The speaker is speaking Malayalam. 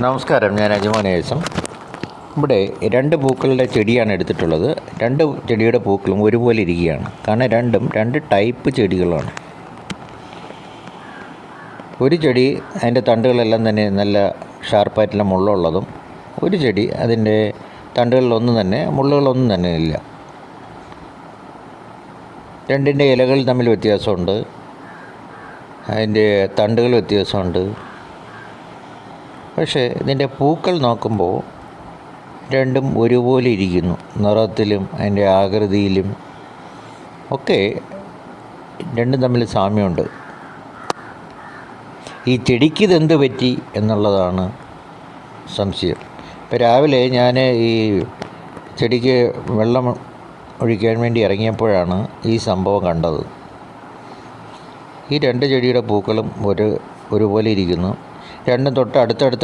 നമസ്കാരം, ഞാൻ അജുമോനേസം. ഇവിടെ രണ്ട് പൂക്കളുടെ ചെടിയാണ് എടുത്തിട്ടുള്ളത്. രണ്ട് ചെടിയുടെ പൂക്കളും ഒരുപോലെ ഇരിക്കുകയാണ്. കാരണം രണ്ടും രണ്ട് ടൈപ്പ് ചെടികളാണ്. ഒരു ചെടി അതിൻ്റെ തണ്ടുകളെല്ലാം തന്നെ നല്ല ഷാർപ്പായിട്ടുള്ള മുള്ളുള്ളതും, ഒരു ചെടി അതിൻ്റെ തണ്ടുകളിലൊന്നും തന്നെ മുള്ളുകളൊന്നും തന്നെ ഇല്ല. രണ്ടിൻ്റെ ഇലകൾ തമ്മിൽ വ്യത്യാസമുണ്ട്, അതിൻ്റെ തണ്ടുകൾ വ്യത്യാസമുണ്ട്. പക്ഷേ ഇതിൻ്റെ പൂക്കൾ നോക്കുമ്പോൾ രണ്ടും ഒരുപോലെ ഇരിക്കുന്നു. നിറത്തിലും അതിൻ്റെ ആകൃതിയിലും ഒക്കെ രണ്ടും തമ്മിൽ സാമ്യമുണ്ട്. ഈ ചെടിക്ക് ഇതെന്ത് പറ്റി എന്നുള്ളതാണ് സംശയം. ഇപ്പോൾ രാവിലെ ഞാൻ ഈ ചെടിക്ക് വെള്ളം ഒഴിക്കാൻ വേണ്ടി ഇറങ്ങിയപ്പോഴാണ് ഈ സംഭവം കണ്ടത്. ഈ രണ്ട് ചെടിയുടെ പൂക്കളും ഒരുപോലെ ഇരിക്കുന്നു. രണ്ടും തൊട്ട് അടുത്തടുത്ത